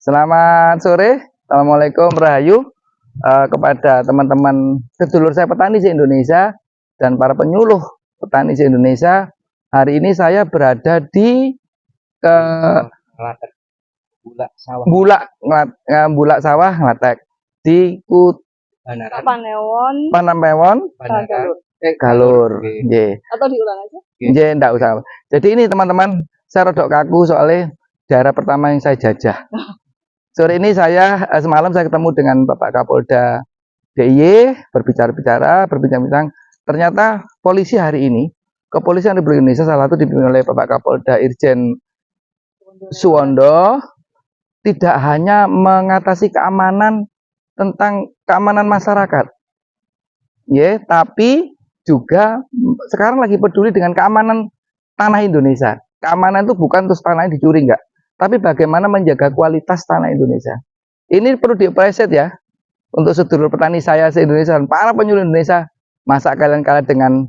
Selamat sore, Assalamualaikum Rahayu kepada teman-teman sedulur saya petani se-Indonesia dan para penyuluh petani se-Indonesia. Hari ini saya berada di Bulak Sawah Nglatek di Panamewon Galur. Atau diulang aja? Enggak usah. Jadi ini teman-teman, saya rodok kaku soalnya daerah pertama yang saya jajah. Sore ini semalam saya ketemu dengan Bapak Kapolda DIY, berbincang-bincang. Ternyata polisi hari ini, Kepolisian Republik Indonesia salah satu dipimpin oleh Bapak Kapolda Irjen Suwondo, tidak hanya mengatasi keamanan tentang keamanan masyarakat, tapi juga sekarang lagi peduli dengan keamanan tanah Indonesia. Keamanan itu bukan terus tanahnya dicuri, enggak, tapi bagaimana menjaga kualitas tanah Indonesia. Ini perlu di-appreciate ya, untuk sedulur petani saya se-Indonesia dan para penyuluh Indonesia. Masa kalian kalah dengan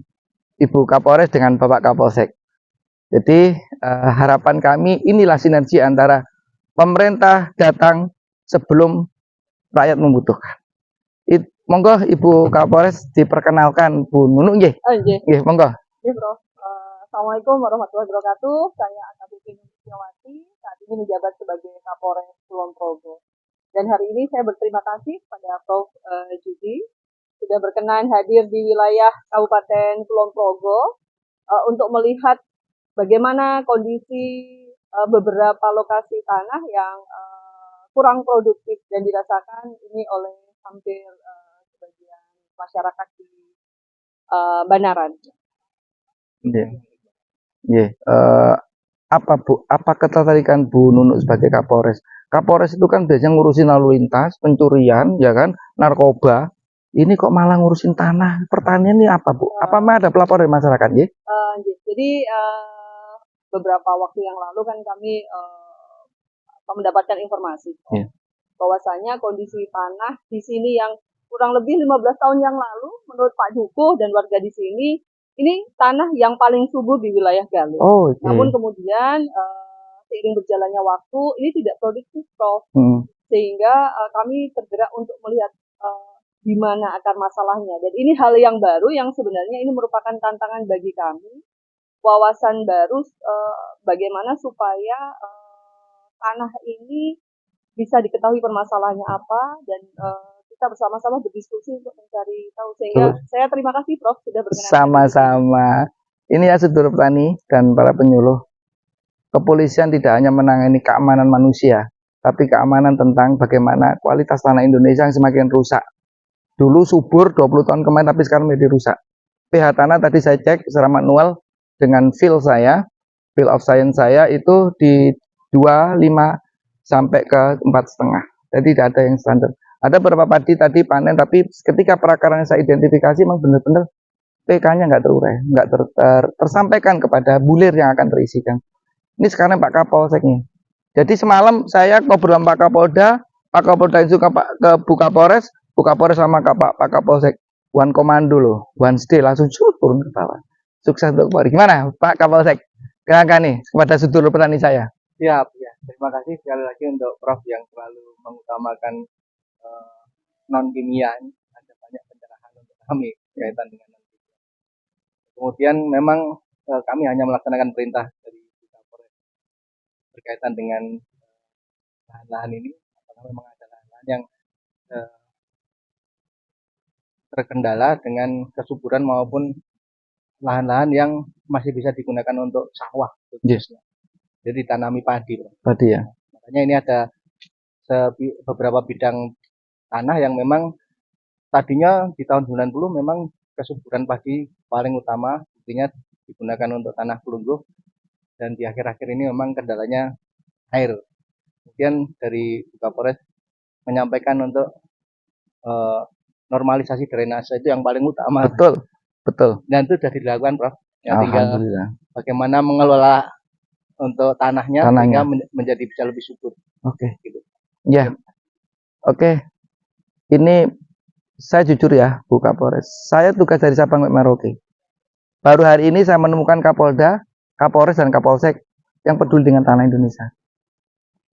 Ibu Kapolres, dengan Bapak Kapolsek. Jadi harapan kami inilah sinergi antara pemerintah datang sebelum rakyat membutuhkan. Monggo Ibu Kapolres diperkenalkan Bu Nunuk nggih. Nggih, monggo. Nggih, Bro. Assalamualaikum warahmatullahi wabarakatuh. Saya AKBP Nursiawati, saat ini menjabat sebagai Kapolres Kulon Progo. Dan hari ini saya berterima kasih kepada Prof. Judi sudah berkenan hadir di wilayah Kabupaten Kulon Progo untuk melihat bagaimana kondisi beberapa lokasi tanah yang kurang produktif dan dirasakan ini oleh hampir sebagian masyarakat di Banaran. Apa ketertarikan Bu Nunuk sebagai Kapolres? Kapolres itu kan biasanya ngurusin lalu lintas, pencurian, ya kan, narkoba. Ini kok malah ngurusin tanah pertanian, ini apa Bu? Apa memang ada pelapor dari masyarakat? Jadi beberapa waktu yang lalu kan kami mendapatkan informasi bahwasanya kondisi tanah di sini yang kurang lebih 15 tahun yang lalu menurut Pak Dukuh dan warga di sini, ini tanah yang paling subur di wilayah Galur. Namun kemudian seiring berjalannya waktu ini tidak produktif, Prof. Sehingga kami tergerak untuk melihat di mana akar masalahnya. Dan ini hal yang baru yang sebenarnya ini merupakan tantangan bagi kami, wawasan baru bagaimana supaya tanah ini bisa diketahui permasalahannya apa, dan kita bersama-sama berdiskusi untuk mencari tahu. Sehingga saya terima kasih Prof sudah berkenan. Sama-sama. Ini ya sedulur petani dan para penyuluh. Kepolisian tidak hanya menangani keamanan manusia, tapi keamanan tentang bagaimana kualitas tanah Indonesia yang semakin rusak. Dulu subur 20 tahun kemarin, tapi sekarang menjadi rusak. pH tanah tadi saya cek secara manual dengan feel of science saya itu di 25 sampai ke 4,5. Jadi tidak ada yang standar. Ada beberapa padi tadi panen, tapi ketika perakarannya saya identifikasi memang benar-benar pK-nya nggak terurai, nggak tersampaikan kepada bulir yang akan terisikan. Ini sekarang Pak Kapolseknya. Jadi semalam saya ngobrol sama Pak Kapolda itu ke Bu Kapolres sama Pak Kapolsek. One komando loh, one stay langsung turun ke bawah. Sukses untuk Polri. Gimana Pak Kapolsek? Kenalkan nih kepada sedulur petani saya. Siap, ya. Terima kasih sekali lagi untuk Prof yang selalu mengutamakan non kimia. Ada banyak pencerahan untuk kami kaitan dengan non-kimia. Kemudian memang kami hanya melaksanakan perintah dari Kapolres berkaitan dengan lahan-lahan ini. Apakah memang ada lahan-lahan yang terkendala dengan kesuburan maupun lahan-lahan yang masih bisa digunakan untuk sawah. Jadi ditanami padi. Padi ya. Makanya ini ada beberapa bidang tanah yang memang tadinya di tahun 90 memang kesuburan padi paling utama, artinya digunakan untuk tanah pelungguh, dan di akhir-akhir ini memang kendalanya air. Kemudian dari Kapolres menyampaikan untuk normalisasi drainase itu yang paling utama. Betul. Dan itu sudah dilakukan, Prof. Ya, tinggal bagaimana mengelola untuk tanahnya sehingga menjadi bisa lebih subur. Gitu. Ya. Oke. Ini saya jujur ya, Bu Kapolres. Saya tugas dari Sabang sampai Merauke. Baru hari ini saya menemukan Kapolda, Kapolres dan Kapolsek yang peduli dengan tanah Indonesia.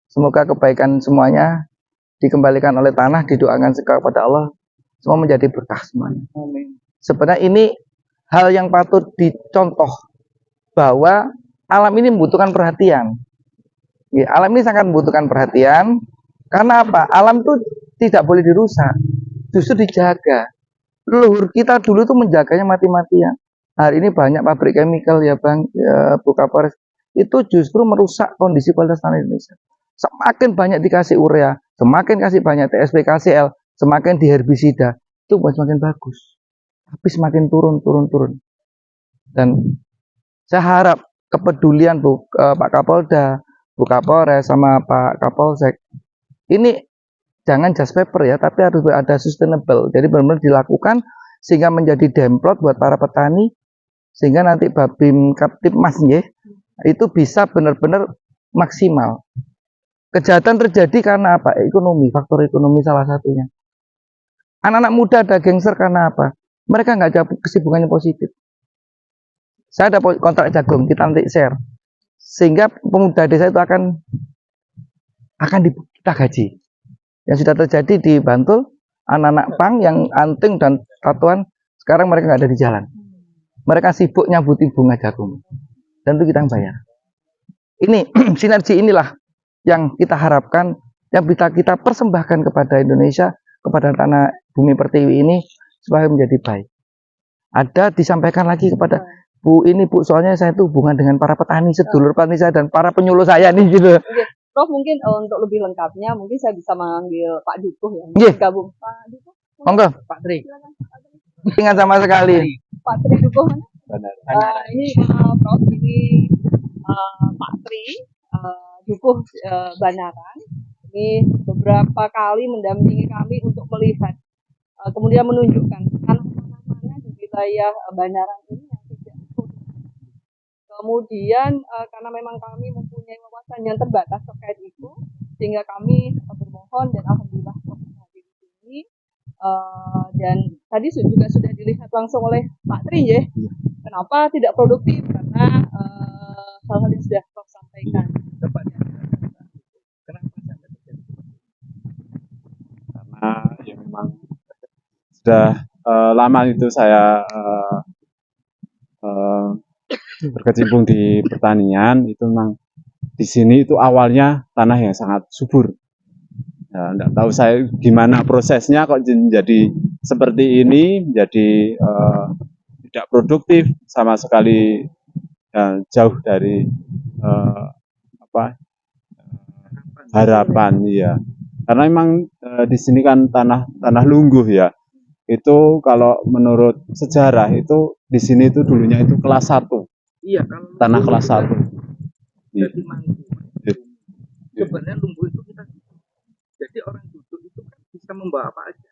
Semoga kebaikan semuanya dikembalikan oleh tanah, didoakan kepada Allah, semua menjadi berkah semuanya. Amin. Sebenarnya ini hal yang patut dicontoh, bahwa alam ini membutuhkan perhatian. Ya, alam ini sangat membutuhkan perhatian. Karena apa? Alam itu tidak boleh dirusak, justru dijaga. Leluhur kita dulu tuh menjaganya mati-matian. Hari ini banyak pabrik chemical ya Bang, ya, Bu Kapolres, itu justru merusak kondisi kualitas tanah Indonesia. Semakin banyak dikasih urea, semakin kasih banyak TSP, KCL, semakin diherbisida, itu buat semakin bagus. Tapi semakin turun. Dan saya harap kepedulian Pak Kapolda, Bu Kapolres, sama Pak Kapolsek, ini jangan just paper ya, tapi harus ada sustainable. Jadi benar-benar dilakukan sehingga menjadi demplot buat para petani, sehingga nanti Babim Kaptipmas itu bisa benar-benar maksimal. Kejahatan terjadi karena apa? Ekonomi, faktor ekonomi salah satunya. Anak-anak muda ada gangster karena apa? Mereka nggak ada kesibukannya positif. Saya ada kontrak jagung, kita nanti share, sehingga pemuda desa itu akan kita gaji. Yang sudah terjadi di Bantul, anak-anak pang yang anting dan tatuan, sekarang mereka nggak ada di jalan. Mereka sibuk nyambuti bunga jagung, dan itu kita bayar. Ini sinergi inilah yang kita harapkan, yang bisa kita persembahkan kepada Indonesia, kepada tanah bumi pertiwi ini, supaya menjadi baik. Ada disampaikan lagi kepada Bu ini, Bu, soalnya saya itu hubungan dengan para petani, sedulur petani saya dan para penyuluh saya nih gitu. Prof, mungkin untuk lebih lengkapnya mungkin saya bisa manggil Pak Dukuh ya, gabung. Pak Dukuh. Monggo, Pak Tri. ingat sama sekali. Pak Tri Dukuh mana? Benar. Ini Prof, ini Pak Tri Dukuh Banaran. Ini beberapa kali mendampingi kami untuk melihat, kemudian menunjukkan tanah-tanah mana di wilayah Banaran ini yang tidak produktif. Kemudian karena memang kami mempunyai wawasan yang terbatas terkait itu, sehingga kami bermohon dan alhamdulillah hadir di sini. Dan tadi juga sudah dilihat langsung oleh Pak Tri ya. Kenapa tidak produktif? Karena hal-hal yang sudah Prof sampaikan. Karena ya memang sudah lama itu saya berkecimpung di pertanian. Itu memang di sini itu awalnya tanah yang sangat subur. Nah, enggak tahu saya gimana prosesnya kok jadi seperti ini, menjadi tidak produktif sama sekali, jauh dari harapan ya. Karena memang di sini kan tanah lungguh ya. Itu kalau menurut sejarah itu di sini itu dulunya itu kelas 1. Iya, kalau tanah kelas 1. Jadi mangku. Sebenarnya lungguh itu kita, jadi orang duduk itu kan bisa membawa apa aja.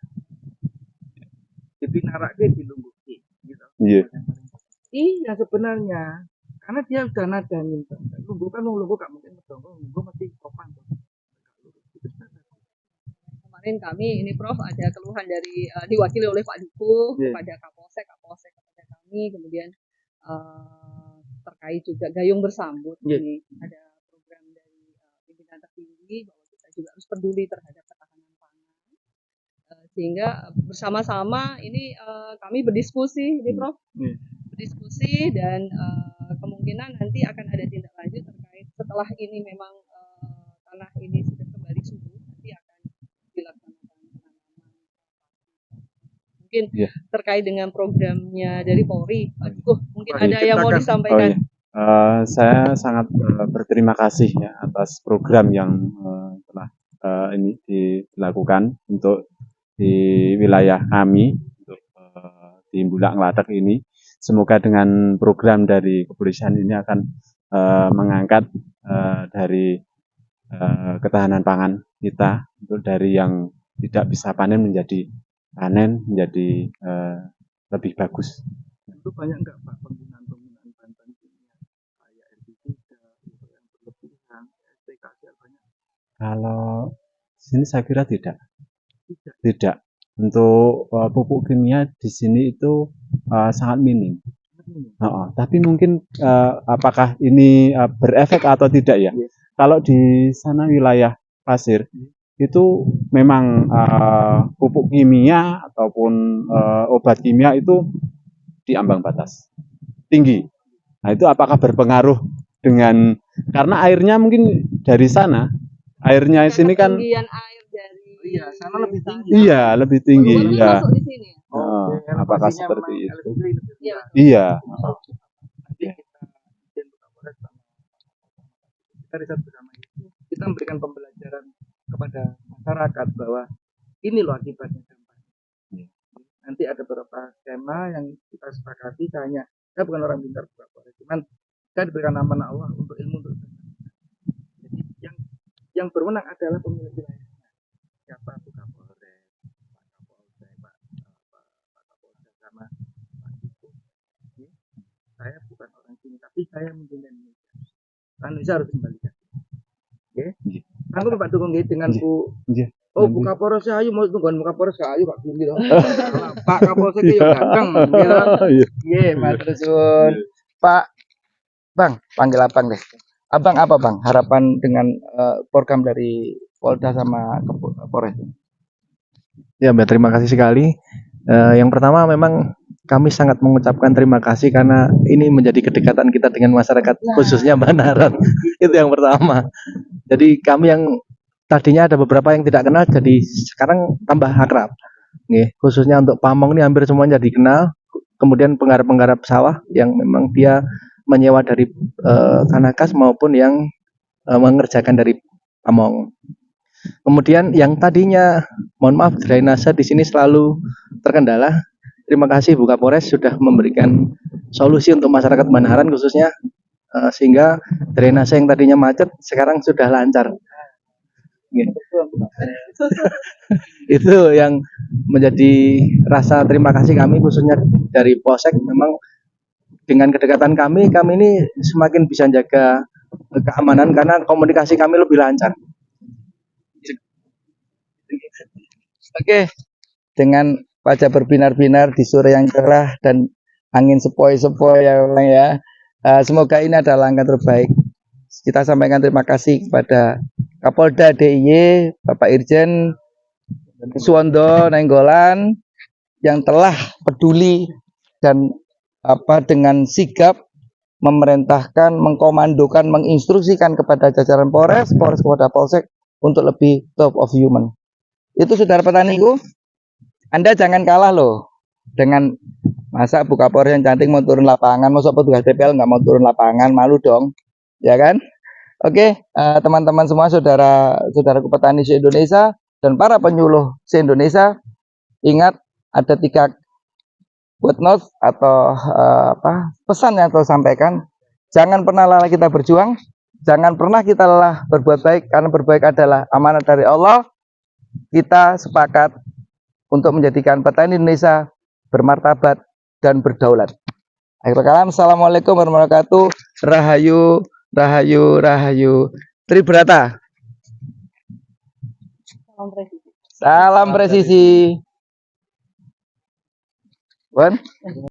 Dipinaraknya di lungguh gitu. Iya. Iya sebenarnya, karena dia udah nadanin. Lungguh kan lungguh gak mungkin medong, lungguh mesti sopan. Kemarin kami ini Prof ada keluhan dari diwakili oleh Pak Dukuh kepada Kapolsek kepada kami, kemudian terkait juga gayung bersambut. Ini ada program dari pimpinan tertinggi bahwa kita juga harus peduli terhadap ketahanan pangan, sehingga bersama-sama ini kami berdiskusi ini Prof, berdiskusi dan kemungkinan nanti akan ada tindak lanjut terkait setelah ini memang tanah ini sudah kembali subur, nanti akan dilaksanakan penanaman. Mungkin terkait dengan programnya dari Polri, Pak Dukuh, mungkin ada yang mau disampaikan. Saya sangat berterima kasih ya atas program yang telah ini dilakukan untuk di wilayah kami, untuk di Bulak Ngeladak ini. Semoga dengan program dari kepolisian ini akan mengangkat dari ketahanan pangan kita, untuk dari yang tidak bisa panen menjadi panen, menjadi lebih bagus. Itu banyak nggak Pak penggunaan bahan-bahan kimia kayak herbisida yang berlebihan, SPKC banyak? Kalau sini saya kira tidak. Untuk pupuk kimia di sini itu sangat minim. Tapi mungkin apakah ini berefek atau tidak ya? Yes. Kalau di sana wilayah pasir itu memang pupuk kimia ataupun obat kimia itu di ambang batas tinggi. Nah itu apakah berpengaruh dengan karena airnya mungkin dari sana, airnya sini kan ketinggian air dari Iya, sana lebih tinggi. iya lebih tinggi Baru ya. masuk di sini ya? Apakah elevasinya seperti memang itu? lebih tinggi. Iya. Iya. Nanti kita riset bersama itu, kita memberikan pembelajaran kepada masyarakat bahwa ini loh akibatnya dampak. Nanti ada beberapa skema yang kita sepakati, saya bukan orang pintar Polres, cuman kita diberikan amanah Allah untuk ilmu untuk jadi yang berwenang adalah pemilik wilayah. Siapa itu Kapolres, Pak Kapolda sama Pak Itu. Saya bukan orang sini, tapi saya mencintai Indonesia. Indonesia harus kembalikan. Oke? Aku Pak dukung dengan Bu. Oh, Bu Kapolres ayo mau tungguan Bu Kapolres ayo Pak Bung gitu. Pak Kapolres ki yo ganteng gitu. Nggih, matur suwun. Pak Bang, panggil Abang deh. Abang apa Bang harapan dengan program dari Polda sama Polres? Ya, Mbak, terima kasih sekali. Yang pertama memang kami sangat mengucapkan terima kasih karena ini menjadi kedekatan kita dengan masyarakat khususnya Banaran. Itu yang pertama. Jadi kami yang tadinya ada beberapa yang tidak kenal jadi sekarang tambah akrab. Nih, khususnya untuk Pamong ini hampir semuanya dikenal. Kemudian penggarap-penggarap sawah yang memang dia menyewa dari Kanakas maupun yang mengerjakan dari Pamong. Kemudian yang tadinya, mohon maaf, drainase di sini selalu terkendala. Terima kasih Bu Kapolres sudah memberikan solusi untuk masyarakat Banaran khususnya sehingga drainase yang tadinya macet sekarang sudah lancar. Itu yang menjadi rasa terima kasih kami khususnya dari Polsek. Memang dengan kedekatan kami ini semakin bisa jaga keamanan karena komunikasi kami lebih lancar. Oke, dengan wajah berbinar-binar di sore yang cerah dan angin sepoi-sepoi ya, semoga ini adalah langkah terbaik. Kita sampaikan terima kasih kepada Kapolda DIY, Bapak Irjen Suwondo Nainggolan yang telah peduli dan dengan sigap memerintahkan, mengkomandokan, menginstruksikan kepada jajaran Polres kepada Polsek untuk lebih top of human. Itu saudara petaniku, Anda jangan kalah loh dengan masa Bu Kapolres yang cantik mau turun lapangan, masa petugas TPL nggak mau turun lapangan, malu dong, ya kan? Oke, teman-teman semua, saudaraku petani se-Indonesia dan para penyuluh se-Indonesia, ingat ada 3 footnote atau pesan yang saya sampaikan. Jangan pernah lelah kita berjuang, jangan pernah kita lelah berbuat baik, karena berbaik adalah amanat dari Allah. Kita sepakat untuk menjadikan petani Indonesia bermartabat dan berdaulat. Akhir kalam, assalamualaikum warahmatullahi wabarakatuh. Rahayu, rahayu, rahayu. Tribrata. Salam presisi. Salam presisi.